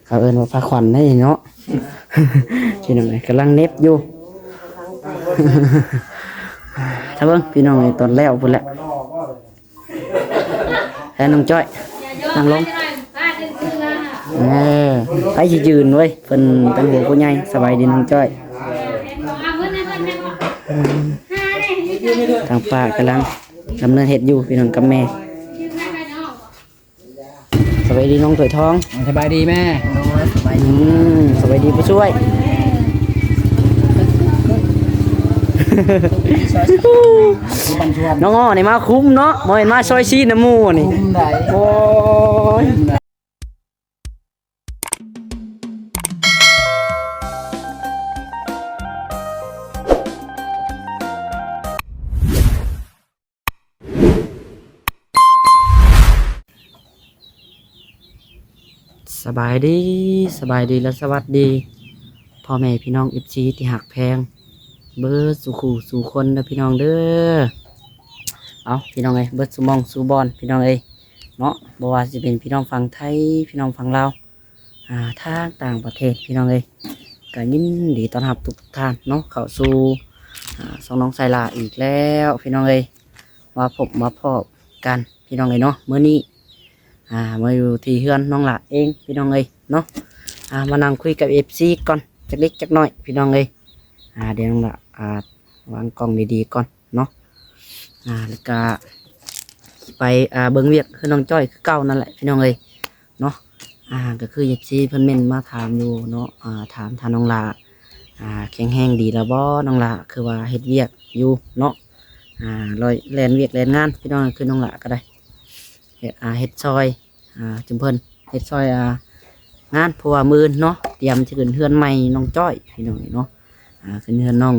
เขาเอิ้นว่าผ้าขวัญได้เนาะ พี่น้องกำลังเน็บอยู่ ถ้าเบิ่งพี่น้องตอนแล้วพุ่นแหละให้น้องจ้อยนั่งลงไปสิยืนเว้ยเพิ่นเป็นหัวผู้ใหญ่สบายดีน้องจ้อยทางป้ากำลังดำเนินเฮ็ดอยู่พี่น้องกับแม่สบายดีน้องถวยทองสบายดีแม่สบายดีผู้ช่วยน้องอ้อนี่มาคุ้มเนาะบ่เห็นมาซอยซีน้ำหมูนี่โอ้ยสบายดีและสวัสดีพ่อแม่พี่น้อง FC ที่หักแพงเบิร์ดสู่ขู่สู่คนเด้อพี่น้องเด้อเอาพี่น้องเอ้ยเบิร์ดสู่มองสู่บอลพี่น้องเอ้ยเนาะบ่ว่าสิเป็นพี่น้องฝั่งไทยพี่น้องฝั่งลาวทางต่างประเทศพี่น้องเอ้ยก็ยินดีต้อนรับทุกท่านเนาะเข้าสู่สองน้องไซลาอีกแล้วพี่น้องเอ้ยมาพบมาพบกันพี่น้องเอ้ยเนาะมื้อนี้มาอยู่ที่เฮือนน้องหละเองพี่น้องเอ้ยเนาะมานั่งคุยกับ FC ก่อนจักเล็กจักน้อยพี่น้องเอ้ยเดี๋ยวน้องหละวางกล้องดีๆก่อนเนาะแล้วก็ไปเบิ่งเวียกคือน้องจ้อยคือเก่านั่นแหละพี่น้องเอ้ยเนาะก็คือ FC เพิ่นเม่นมาถามอยู่เนาะถามทางน้องหละแข็งแรงดีแล้วบ่น้องหละคือว่าเฮ็ดเวียกอยู่เนาะลอยแล่นเวียกแล่นงานพี่น้องคือน้องหละก็ได้เฮ็ดซอยจุมเพิ่นเฮ็ดซอยงานเพราะว่ามื้อเนาะเตรียมจะขึ้นเฮือนใหม่น้องจ้อยพี่น้องเนาะขึ้นเฮือนน้อง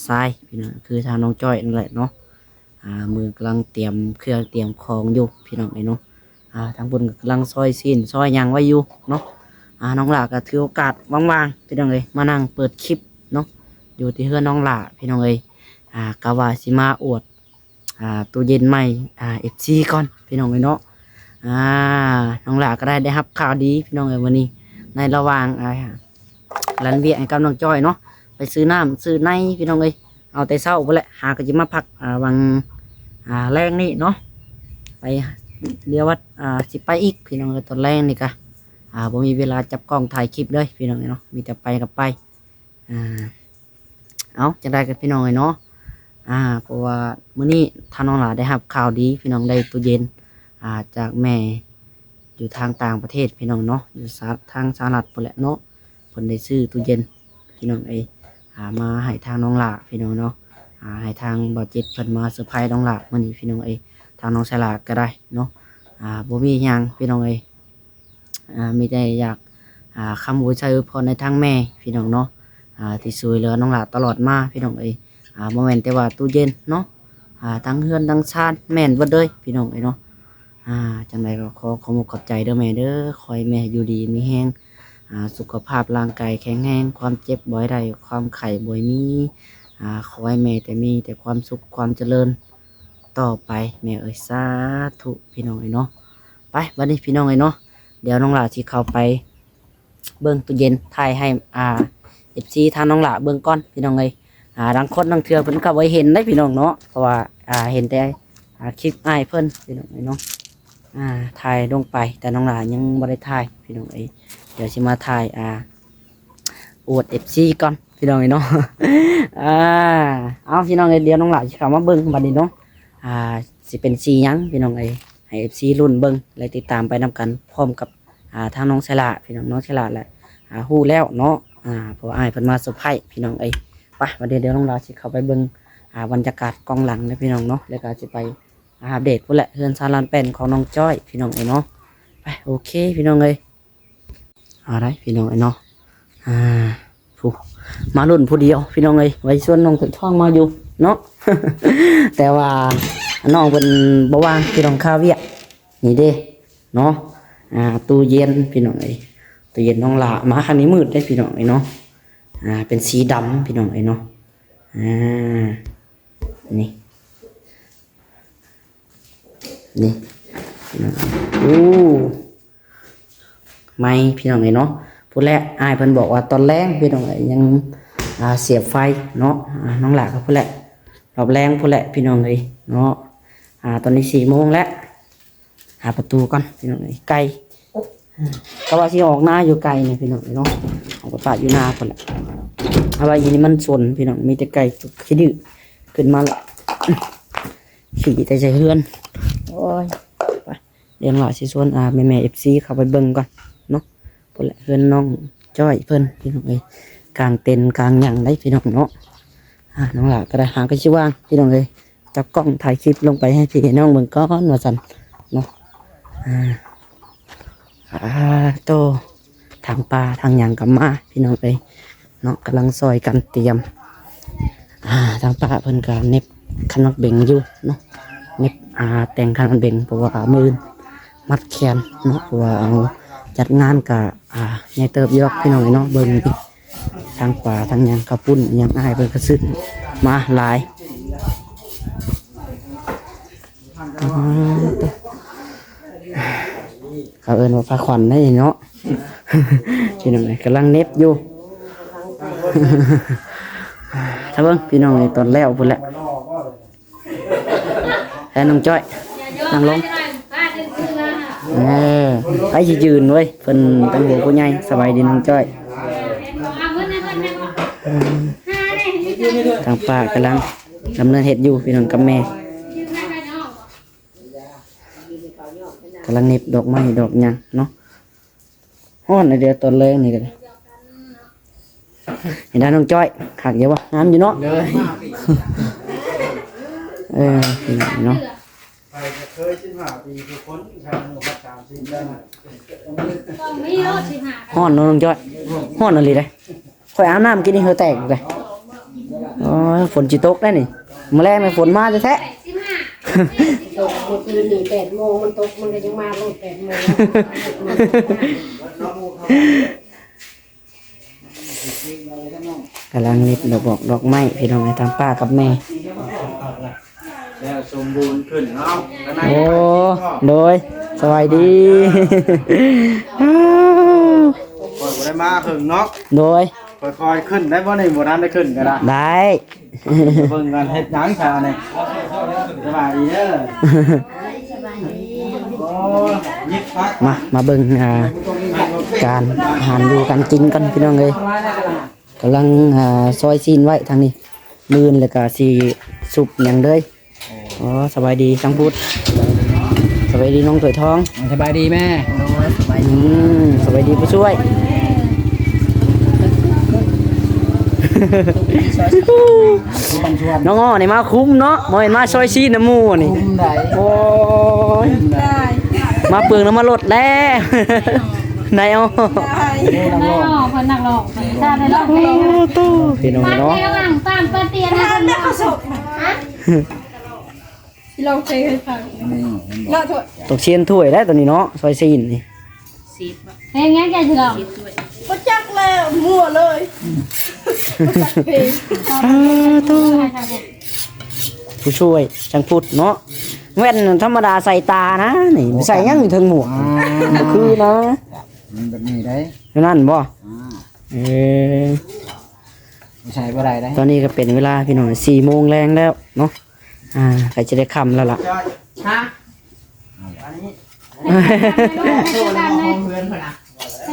ทรายพี่น้องคือทางน้องจ้อยนั่นแหละเนาะมือกำลังเตรียมเครื่องเตรียมของอยู่พี่น้องเนาะทางบนกำลังซอยซีนซอยยางไว้อยู่เนาะน้องหลาก็ถือโอกาสว่างๆพี่น้องมานั่งเปิดคลิปเนาะอยู่ที่เฮือนน้องหลาพี่น้องกะว่าสิมาอวดตู้เย็นใหม่FC ก่อนพี่น้องเนาะน้องหลาก็ได้รับข่าวดีพี่น้องวันนี้ในระหว่างรันเวียให้กับน้องจ้อยเนาะไปซื้อน้ำซื้อในพี่น้องเอาแต่เช้าไปแหละก็จะมาพักวังแรงนี่เนาะไปเดี๋ยววัดสิไปอีกพี่น้องตอนแรงนี่กะผมมีเวลาจับกล้องถ่ายคลิปเลยพี่น้องเนาะมีแต่ไปกับไปเอาจะได้กับพี่น้องเนาะเพราะว่ามื้อนี้ท่านน้องหลาได้รับข่าวดีพี่น้องได้ตู้เย็นจากแม่อยู่ทางต่างประเทศพี่น้องเนาะอยู่ทางสหรัฐพุ่นแหละเนาะเพิ่นได้ซื้อตู้เย็นพี่น้องมาให้ทางน้องหลาพี่น้องเนาะให้ทางบ่จิตเพิ่นมาเซอร์ไพรส์น้องหลามื้อนี้พี่น้องทางน้องสลาก็ได้เนาะบ่มีหยังพี่น้องมีแต่อยากคำอวยชัยพรในทางแม่พี่น้องเนาะที่ช่วยเหลือน้องหลาตลอดมาพี่น้องบ่แม่นแต่ว่าตู้เย็นเนาะทั้งเฮือนทั้งชาติแม่นเบิดเลยพี่น้องเนาะจังไรก็ขอขอบใจเด้อแม่เด้อคอยแม่อยู่ดีมีแห้งสุขภาพร่างกายแข็งแรงความเจ็บบ่อยใดความไข้บ่อยมีขอให้แม่แต่มีแต่ความสุขความเจริญต่อไปแม่สาธุพี่น้องเนาะไปวันนี้พี่น้องเนาะเดี๋ยวน้องหลาที่เข้าไปเบิ้งตู้เย็นถ่ายให้FC ทางน้องหลาเบิ้งก้อนพี่น้องดังคนดังเทือเพิ่นก็บ่เห็นได้พี่น้องเนาะเพราะว่าเห็นแต่คลิปอ้ายเพิ่นพี่น้องเนาะถ่ายลงไปแต่น้องหลานยังไม่ได้ถ่ายพี่น้องเดี๋ยวจะมาถ่ายอวด FC ก่อนพี่น้องเนาะเอาพี่น้องเดี๋ยวน้องหลานจะเข้ามาเบิ้งบัดนี้เนาะสิเป็นสียังพี่น้องให้ FC รุ่นเบิ้งเลยติดตามไปนำกันพร้อมกับทางน้องฉลาพี่น้องฉลาแหละฮู้แล้วเนาะเพราะอ้ายเพิ่นมาเซอร์ไพรส์พี่น้องไปวันเดี๋ยวน้องหลานจะเข้าไปเบิ้งบรรยากาศกองหลังนะพี่น้องเนาะแล้วก็จะไปอัปเดตพุ่นแหละเฮือนซาลานเป็นของน้องจ้อยพี่น้องเนาะไปโอเคพี่น้องอะไรพี่น้องเนาะผู้มาลุ่นผู้เดียวพี่น้องไว้ส่วนน้องถึงช่องมาอยู่เนาะ แต่ว่าน้องเป็นบ่ว่างพี่น้องข้าวเวียกนี่เด้เนาะตู้เย็นพี่น้องตู้เย็นน้องหลามาคันนี้มืดได้พี่น้องเนาะเป็นสีดำพี่น้องเนาะนี่โอ้ ไม่พี่น้องเนาะผู้แรกอ้ายเพิ่นบอกว่าตอนแรกพี่น้องยังเสียบไฟเนาะน้องหลากับผู้แรกรอบแรงผู้แรกพี่น้องเนาะตอนนี้4 โมงแล้วหาประตูก่อนพี่น้องไกลก็ว่าสิออกหน้าอยู่ไกลนี่พี่น้องเนาะออกป่าอยู่หน้าพุ่นแหละเอาไว้อยู่นี่มันสนพี่น้องมีแต่ไก่ขี้ดื้อขึ้นมาละขี่แต่ใจเฮือนโอ้ยไปเดี๋ยวเราสิชวนแม่FCเข้าไปเบิ่งก่อนเนาะพุ่นแหละเฮือนน้องจ้อยเพิ่นพี่น้องกลางเต็นท์กลางหยังได้พี่น้องเนาะน้องหล่ะก็ได้หาก็สิว่างพี่น้องจับกล้องถ่ายคลิปลงไปให้พี่น้องเบิ่งก่อนว่าซั่นเนาะโตทางปลาทางหยังกับมาพี่น้องเนาะกำลังซอยกันเตรียมทางปลาเพิ่นก็เน็บคันนักเบ่งอยู่เนาะเน็บแต่งคันนักเบ่งเพราะว่ามือมัดแขนเนาะเพราะว่าเอาจัดงานกับใหญ่เติบยกพี่น้องเนาะเบิ่งดิทางปลาทางหยังกระปุ้นหยังอ้ายเพิ่นก็ซื้อมาหลายเขาเอิ้นว่าพาขวัญได้เนาะพี่น้องกำลังเน็บอยู่ถ้าเบิ่งพี่น้องตอนแล้วพุ่นแหละแล้วน้องจ้อยนั่งลงไปสิยืนเว้ยเพิ่นเป็นหัวผู้ใหญ่สบายดีน้องจ้อยทางป้ากำลังดำเนินเฮ็ดอยู่พี่น้องกับแม่กำลังเน็บดอกไม้ดอกหยังเนาะฮ้อนเดี๋ยวตอนแรกนี่ก็เห็นได้น้องจ้อยขักเยอะวะงามอยู่เนาะพี่น้องเนาะเคย15 ปีทุกคนชาวหมู่บ้าน30ได้ฮ้อนน้องจ้อยฮ้อนอะไรได้ค่อยอาบน้ำกินนี่เหอแตกเลยฝนจิตกได้นี่มื้อแรกไม่ฝนมาแท้ตกเมื่อคืนนี่8 โมงมันตกมันก็ยังมาโลด8 โมงกำลังนิดดอกไม้พี่น้องทางป้ากับแม่แล้วสมบูรณ์ขึ้นเนาะโอ้โดยสวัสดีคอยได้มาถึงเนาะโดยคอยขึ้นได้บ่ในบ่ทันได้ขึ้นก็ได้เบิ่งกันเฮ็ดหยังซะนี่สบายดีเด้อโอ้ยิบพักมาเบิ่งการอาหารอยู่การกินกันพี่น้องเอ้ยกำลังซอยซีนไว้ทางนี้มื้อแล้วก็สิสุปหยังเด้ยสบายดีจังพุทธสบายดีน้องถวยทองสบายดีแม่สบายดีผู้ช่วยน้องอ้อนี่มาคุ้มเนาะบ่เห็นมาซอยซีน้ำหมูนี่โอ้ยมาเปลืองน้ำมันรถแล้วนายอ้อคนหนักหลอกชาได้หลอกเองพี่น้องเนาะตามเตียนนะคนเอาศพที่เราเคยฟังเนาะตกเชียนถ้วยได้ตัวนี้เนาะซอยซีนนี่เฮ้ยงั้นแกจะหลอกก็จักแล้วมั่วเลยผู้ช่วยจังพุทธเนาะแว่นธรรมดาใส่ตานะนี่ใส่ยังอยู่ถึงหมวกคือนะมันแบบนี้ได้นั่นบ่ใช่บ่ได้ได้ตอนนี้ก็เป็นเวลาพี่น้อง4 โมงแรงแล้วเนาะใครจะได้ค่ำแล้วล่ะฮะ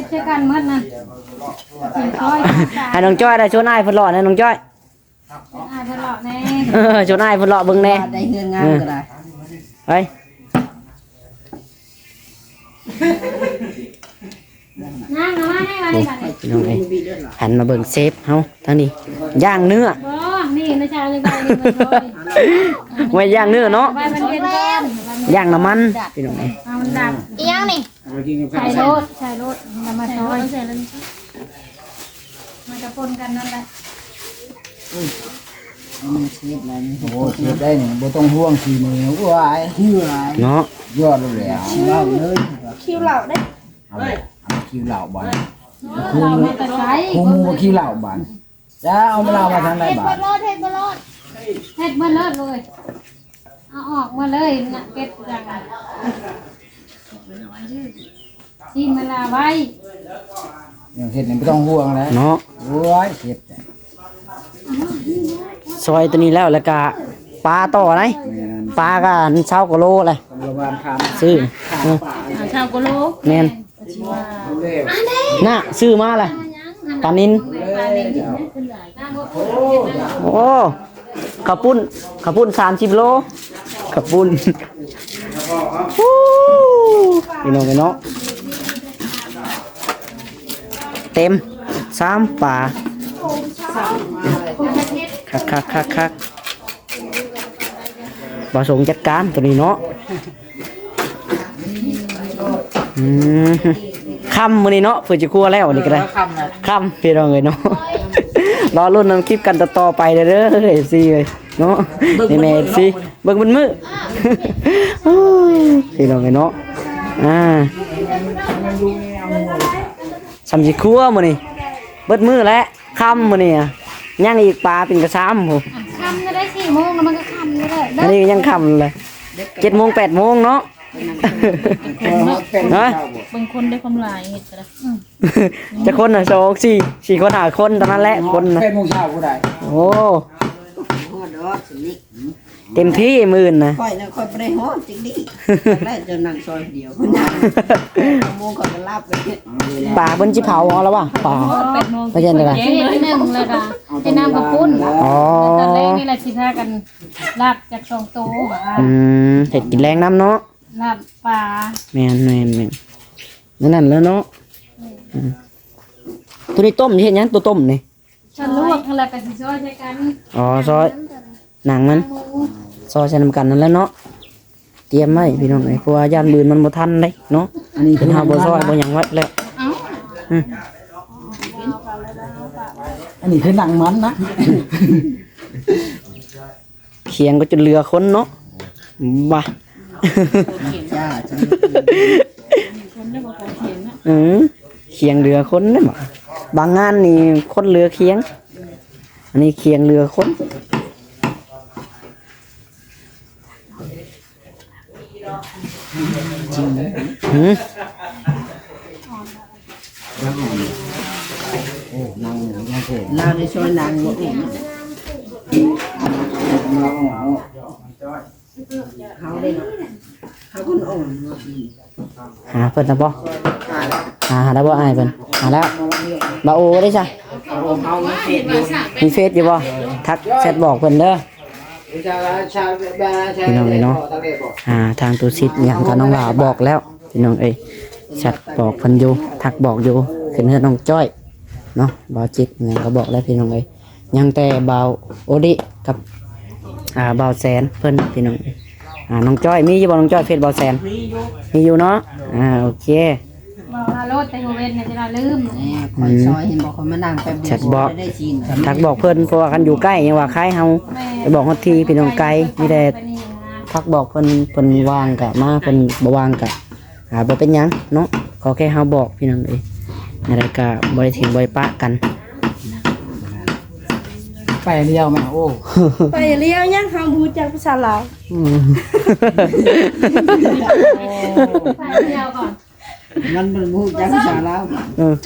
เจอกันมื้อนั้นให้น้องจ้อยได้ชวนอ้ายเพิ่นรอนะน้องจ้อยอ้ายเพิ่นรอแน่ชวนอ้ายเพิ่นรอเบิ่งแน่ได้เฮือนงานก็ได้ไปนั่งมาให้มานี่บัดนี้พี่น้องเอ้ยหันมาเบิ่งเซฟเฮาทางนี้ย่างเนื้อนี่นะจ๊ะเลยไปไว้ย่างเนื้อเนาะไปมันเย็นก่อนย่างน้ำมันพี่น้องเอ้ยมันดับอีหยังนี่ใส่รถมาซอยมันจะปนกันนั่นแหละเสียบอะไรนี่โอ้เสียบได้นี่บ่ต้องห่วงขี้มือว้ายเนาะยอดเลยอ่ะคิวเหล่าเลยคิวเหล่าได้เอาคิวเหล่าบ่อนเราไม่แต่ใส่คู่มือคิวเหล่าบ่อนจะเอามาเหล่ามาทางไหนบ่อนเฮ็ดบ่รอดเลยเอาออกมาเลยเก็บจัง ซีนมาลาไว้ อย่างเห็ดนี่ไม่ต้องห่วงแล้ว เนาะ โอ้ยเห็ด ซอยตัวนี้แล้วก็ปลาต่อไหน แม่นั่น ปลาก็เช้ากว่าโลเลย ตำรวจบ้านคำ ซื้อเออ ชาวกุโล แม่น เร็ว น่ะซื้อมาเลยปลานินโอ้ข้าวปุ้น30 โลข้าวปุ้นฮู้พี่น้องเนาะเต็ม3ป่าคักบ่สงจัดการตัวนี้เนาะค่ำมื้อนี้เนาะเพิ่นสิครัวแล้วนี่ก็ได้ คำนะ ค่ำพี่น้องเอ้ยเนาะ รอรุ่นนำคลิปกันต่อๆไปเด้อFC เอ้ยเนาะนี่แม่ FC เบิ่งมันมือ โอ้ยพี่น้องเอ้ยเนาะสำสิครัวมื้อนี้เบิดมื้อแล้วค่ำมื้อนี้อะยังอีกปลาเป็นกระซ้ำโห คำก็ได้4 โมงแล้วมันก็คำก็ได้ อันนี้ยังค่ำเลย7 โมง 8 โมงเนาะ ฮะ บางคนได้ความหลายเห็ดก็ได้ จะคนน่ะ2 4 คน5คนเท่านั้นแหละคนน่ะ เป็นโมงเช้าผู้ใด โอ้ ฮอดดอกสินี่ เต็มที่มื้อนะ ค่อยนะค่อยบ่ได้ฮอดจริงดิแรกจะนั่งซอยเดียวมันนั่งโมงก็มารับไปเนี่ย ป่าเพิ่นสิเผาเอาแล้วว่ะป่า 8 โมง ไปเย็นเลย เฮ็ดที่1แล้วก็ให้น้ำกับปุ้น อ๋อ ตอนแรกนี่แหละสิพากันลาบจาก2โตว่า เห็ดกินแรงน้ำเนาะ ลาบปลา แม่นนั่นแล้วเนาะตัวนี้ต้มเห็ดหยังตัวต้มนี่ ฉันลวกอะไรก็สิช่วยใช้กัน อ๋อซอยหนังมันซอยใส่น้ำกันนั่นแหล้วเนาะเตรียมไว้พี่น้องไอ้เพราะว่าย่านบืนมันบ่ทันเลยเนาะ อันนี้ เป็นเฮาบ่ซอยบ่หยังไว้แล้ว เอ้า อันนี้คือหนังมันนะ เคียงก็จนเรือคนเนาะบ้า จ้า เคียงเรือคนนั่นบ่บางงานนี่คนเรือเคียง อันนี้เคียงเรือคนหืม โอ้นางนางเถิด เราได้ช่วยนางบ่อุ่น เราเอา เฮาได้เฮาคนอ่อน หาเพิ่นนะบ่หาได้บ่อายเพิ่นหาแล้วบ่โอได้จ้ะ เฮาไม่เฮ็ดอยู่ มีเฟซอยู่บ่ทักแชทบอกเพิ่นเด้อ ชาวชาวบ้านชาว พี่น้องเอ้ยเนาะทางตูซิดอย่างที่น้องลาบอกแล้วพี่น้องเอ้ยแชทบอกเพิ่นอยู่ทักบอกอยู่ขึ้นเฮือนน้องจ้อยเนาะบ่าวจิตเนี่ยก็บอกแล้วพี่น้องเอ้ยยังแต่บ่าวโอดิกับบ่าวแสนเพิ่นพี่น้องเอ้ยน้องจ้อยมีอยู่บ่น้องจ้อยเฟซบ่าวแสนมีอยู่เนาะโอเค บอกลาโลดแต่โมเวนเนี่ยจะลืม คอยซอยเห็นบอกคนมานั่งแป๊บเดียวได้ชิน ทักบอกเพิ่นเพราะว่ากันอยู่ใกล้ยังว่าคล้ายเฮาไปบอกฮอดทีพี่น้องไกลมีแต่ทักบอกเพิ่นว่างกะมาเพิ่นบ่ว่างกะบ่เป็นหยังเนาะขอแค่เฮาบอกพี่น้องเอ้ยอะไรก็บ่ได้ทิ้งบ่ได้ปะกัน ไปเดียวมาโอ้ ไปเลี้ยวยังคำพูดจากภาษาลาว ไปเที่ยวก่อน มันเป็นผู้จักษาแล้ว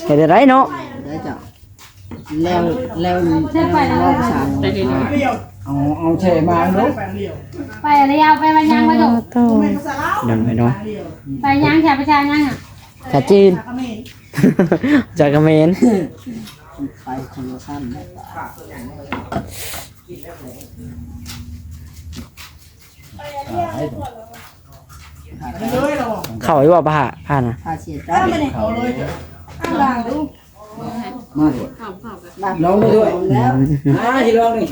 เฮ็ดได้เนาะ ได้จ้ะแล้วภาษา เอาเชมาลูก ไปเที่ยวไปวันยังไปดู ดังไปเนาะ ไปยังแถวประชายังอ่ะ ชาจีนจากเขมร ไปคนละสั้น เข้าอยู่บ่ผ่าน่ะ พาเสียใจ มาดิลองด้วย แล้ว ที่ลองนี่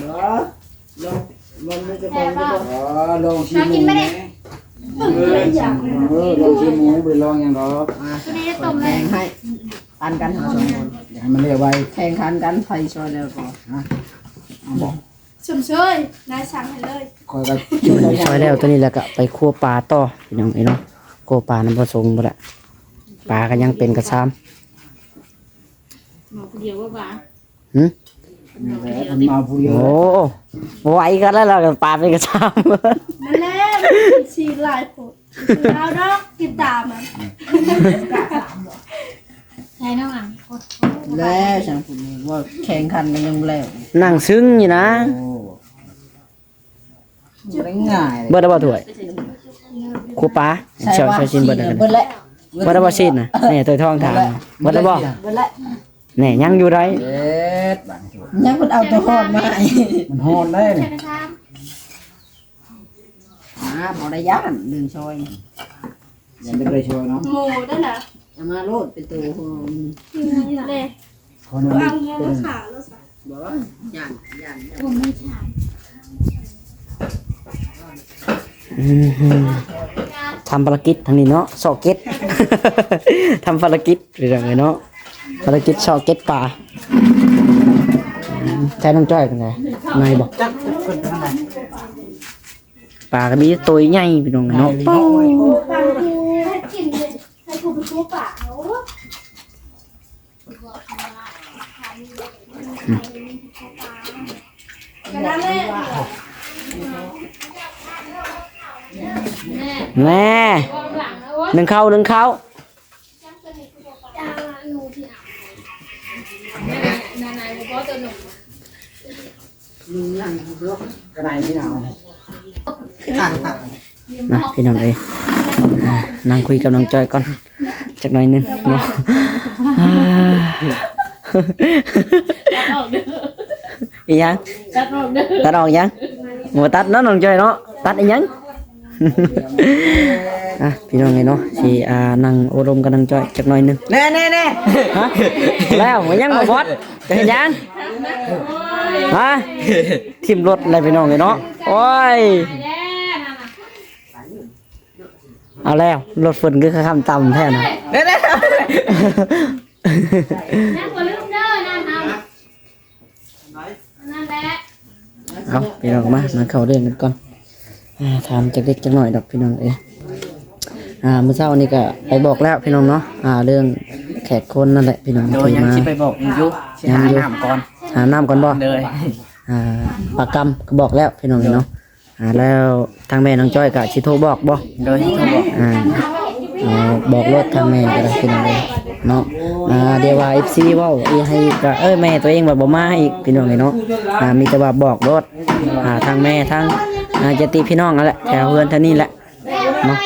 มันไม่จะเป็นไม่ต้อง ลองชิมหมูลองชิมหมูไปลองอย่างดอก แข่งให้ปันกันหาสองคน ให้มันเรียกไว้ แข่งขันกันไฟซอยแล้วก็ บอก ชมเชยนายสั่งให้เลย คอยกัน ซอยแล้วตัวนี้แล้วก็ไปคั่วปลาต่อพี่น้องเอ้ยเนาะคั่วปลาน้ำผสมบ่ละปลาก็ยังเป็นกระซ้ำ เดี๋ยวว่าบ้า มันมาผู้เดียว โอ้ไหวกันแล้วเราก็ปลาเป็นกระซ้ำ นั่นแหละ ชีลายผดแล้วดอกกินตามมัน ใช่น้องอ่ะกด แล้วฉันพูดว่าแข่งขันกันยังแล้ว นั่งซึ้งอยู่นะ จะได้ง่าย เบิดได้บ่ถ้วยครูป้าเชียวชาวชินเบิดได้ เบิดแล้ว เบิดได้บ่ชินน่ะนี่ตัวทองถามเบิดได้บ่ เบิดแล้ว แหน่ยังอยู่ไร เด็ดบางจุด ยังคนเอาตัวหอดมาให้ มันโหดได้นี่ บ่ได้ย่านดึงซอย ยังไม่ได้ช่วยเนาะ หมูด้วยนะ เอามาโลดเป็นตัวหอม เลย คนนึง วางหัวมาขาแล้วสิ บ่ย่านย่าน ผมไม่ใช่ ทำภารกิจทางนี้เนาะสอเก็ต ทำภารกิจเรื่องไงเนาะภารกิจสอเก็ตป่าใช้น้องจ้อยเป็นไงนายบอก จักคนทางไหน ป่าก็มีตัวใหญ่พี่น้องเนาะ ฟังกูให้กินเลยให้กูไปทั่วป่าเขาก็ได้เลย แม่หนึ่งเข้า จ้าหนูที่อ่ะ กระไรที่เอา นะพี่น้องเอ้ยนั่งคุยกับน้องจ้อยก่อนจักหน่อยหนึงเนาะอีหยังตัดออกยังหัวตัดเนาะน้องจ้อยเนาะตัดอีหยัง อ่ะพี่น้องไงเนาะสินั่งโอรมกับน้องจ้อยจักหน่อยหนึง แน่แน่แน่ ฮะแล้วมันยังบ่บอดจะเห็นยังฮะทิมรถอะไรพี่น้องไงเนาะโอ้ยเอาแล้วรถฝนคือคำต่ำแท้น่ะ แน่แน่ นั่งบนลืมเด้อนั่งทำนั่นแหละ เอาพี่น้องมาเข้าเรื่องกันก่อนถามจากเด็กจักหน่อยดอกพี่น้องเอ้ยเมื่อเช้านี้ก็ไปบอกแล้วพี่น้องเนาะเรื่องแขกคนนั่นแหละพี่น้อง โดย ที่ ยัง มา คิดไปบอกอยู่สิหาน้ำก่อน หาน้ำก่อนบ่ เลย ปากกรรมก็บอกแล้วพี่น้องเนาะแล้วทางแม่น้องจ้อยก็สิโทรบอกบ่ โดยเขาบอก บอกรถทางแม่ก็ได้พี่น้องเลยเนาะเดี๋ยวว่า FC เว้าอีให้ก็แม่ตัวเองว่าบ่มาอีกพี่น้องเลยเนาะมีแต่ว่าบอกรถทางแม่ทางญาติพี่น้องนั่นแหละแถวเฮือนเท่านี้แหละเนาะ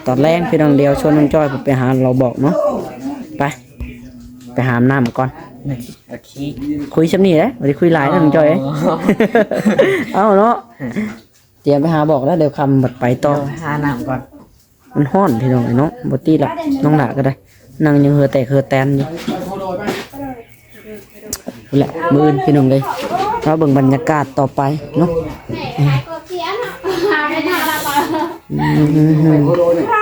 ตอนแรกพี่น้องเดียวชวนน้องจ้อยไปหาเราบอกเนาะไปหาน้ำก่อน โอเค คุยชั้นนี้เลยไม่ได้คุยหลายนะน้องจ้อย เอาเนาะเตรียมไปหาบอกแล้วเดี๋ยวคำบัดไปต่อ หาน้ำก่อน มันห้อนพี่น้องไอ้เนาะบตีละน้องหละก็ได้นั่งยังเหือแตกเหือแตนอยู่นั่นแหละมืออื่นพี่น้องเลยเราเบิ่งบรรยากาศต่อไปเนาะ ร้า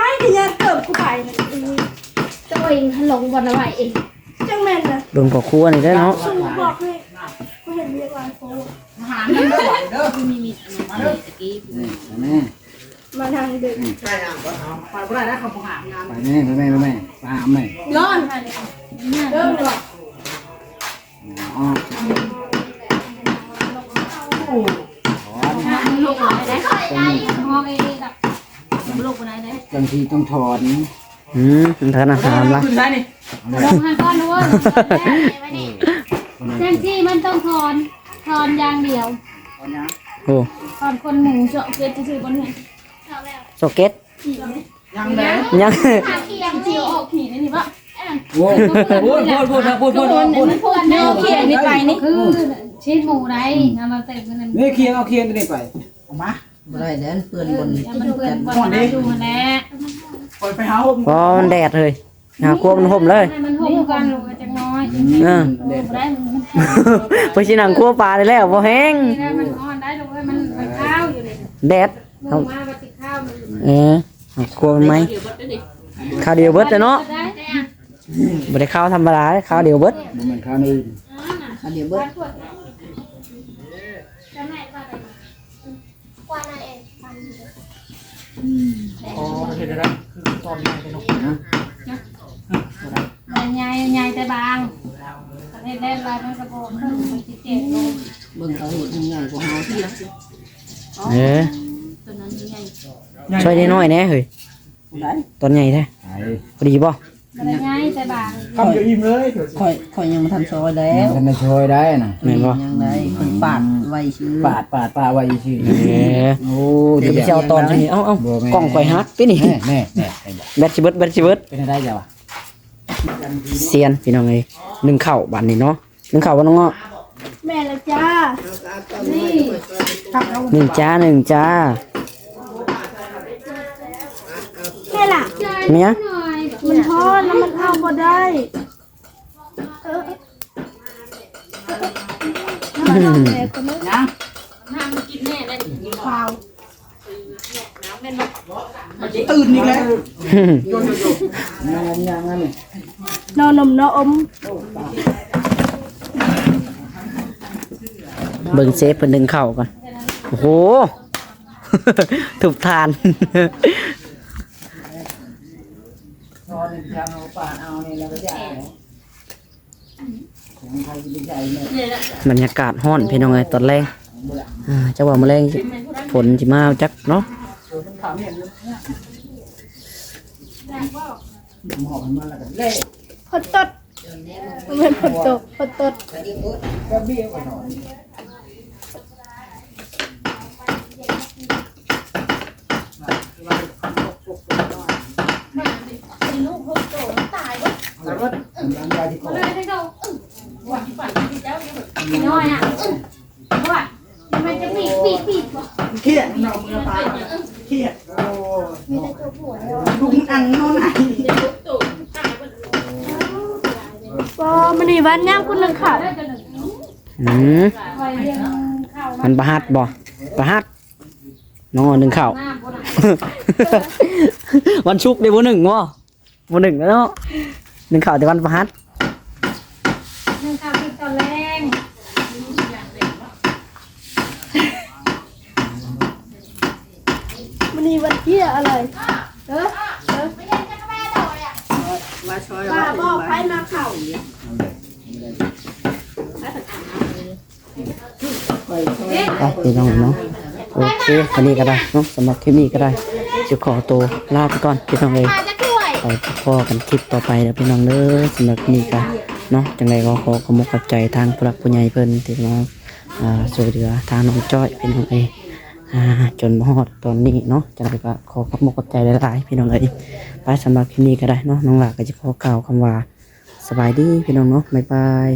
ยที่ยันเติมกูไปนะ ตัวเองหลงบนอะไรเอง จังแม่นนะ เบิ่งพ่อครัวนี่ได้อเนาะ สูบอกให้กูเห็นเรียกลายโฟ แม่ มาทางดึก ไปแม่ไปแม่ไปหาแม่ ร้อนเริ่มเลย อ๋อ ลูกอะไรได้ห้องเองแบบลูกอะไรได้ บางทีต้องถอน ทานอาหารละ ลงหันก้อนนู้นเส้นที่มันต้องทอนอย่างเดียว โอ้ ทอนคนหมูเจาะเกล็ดจะซื้อบนเห็น โซเก็ต ยังไง ยัง ขี่ยังเจียวออกขี่นี่ปะ โว้พูดเนื้อเขียนนี่ไปนี่คือชิ้นหมูไรเอามาเต็มกัน นี่เคียงเอาเคียงตัวนี้ไปออกมา บ่ได้แล้วเปื้อนบน มันเปื้อนบนได้ดูแล ไปหา พอมันแดดเลยหาครัวมันห่มเลย มันห่มกันลูกจังน้อยได้มัน ไปชินังครัวปลาได้แล้วพอแห้ง มันอ่อนได้ลูกมันข้าวอยู่เลย แดด หมูมาปฏิข้าวมัน หาครัวมันไหมข้าวเดียวเบิดแต่เนาะบ่ได้ข้าวธรรมดาข้าวเดียวเบิด มันเหมือนข้าวนึง อันเดียวเบิด ใหญ่แต่บางประเทศแรกเราต้องกระโปรงขึ้นมันจิเจ็บลง เบิ่งเขาเห็นยังไงกว่าเฮาที่ละ เออ ตัวนั้น ช่วยได้น้อยแน่เฮ้ย ได้ ตอนใหญ่แท้ ไอ้ พอดีบ่ บ่ได้ง่ายใส่บาตร คำจะอิ่มเลย ค่อยยังมาทันซอยแล้ว ท่านช่วยได้น่ะ แม่นบ่ ยังได้คนปาดไว้ชื่อ ปาดไว้ชื่อ เอ้ โอ้ เดี๋ยวไปเอาตอนนี้เอ้ากล้องข่อยฮักพี่นี่ แน่แบตสิเบิดเป็นได้จ้ะวะ เซียนพี่น้องเอ้ยนึ่งข้าวบัดนี้เนาะนึ่งข้าวบ่น้องเงาะ แม่ละจ้า นี่ หนึ่งจ้า แค่ล่ะ เมีย หน่อย มันทอดแล้วมันเข้าบ่ได้แม่ก็ไม่ ยัง น้ำกินแน่เลย ข้าวมันจะตื่นอีกแล้ว ยังนี่ นอนนมนอม เบิ่งเซฟเพิ่นนึ่งข้าวก่อนโอ้โห ถูกทาน นอนทางเอาปาดเอานี่แล้วก็ใหญ่ของใครจะใหญ่เนี่ย บรรยากาศร้อนพี่น้องเอ้ยตอนแรกจะว่ามื้อแรงฝนสิมาจักเนาะ หมอกมันแล้วก็เล่ พดตดมันเป็นพดตกพดตด ก็เบี้ยวไปหน่อย แล้วก็หลังยาที่คอ เลยให้เขาน้อยอ่ะว่ามันจะปีกบ่ เครียดนอนมือตาเครียดลุงอังนอนไหน ก็มันนี่วันย่างคุณนึงข่าว อืม คอยเลี้ยงข้าว มันประหัดบ่ประหัดน้องหนึ่งข้าว น้ำบ่น่ะ วันชุกได้บ่หนึ่งบ่หนึ่งแล้วเนาะหนึ่งข้าวแต่วันประหัด นึ่งข้าวกินตอนแรง มันนี่วันเที่ยอะไรเออ มาช่วย ป้า ว่า บอกใครมาเข่า ไปพี่น้องเนาะโอเคอันนี้ก็ได้เนาะสำหรับคลิปนี้ก็ได้จะขอตัวลาไปก่อนพี่น้องเลยไปพบกันคลิปต่อไปแล้วพี่น้องเด้อสำหรับนี้ก็เนาะจังไรก็ขอขอบคุณขอบใจทางผู้หลักผู้ใหญ่เพิ่นที่มาช่วยเหลือทางน้องจ้อยพี่น้องเอ้ยจนมาฮอดตอนนี้เนาะจังไรก็ขอขอบคุณขอบใจหลายๆพี่น้องเอ้ยไปสำหรับคลิปนี้ก็ได้เนาะน้องหลากก็จะขอกล่าวคำว่าสบายดีพี่น้องเนาะบ๊ายบาย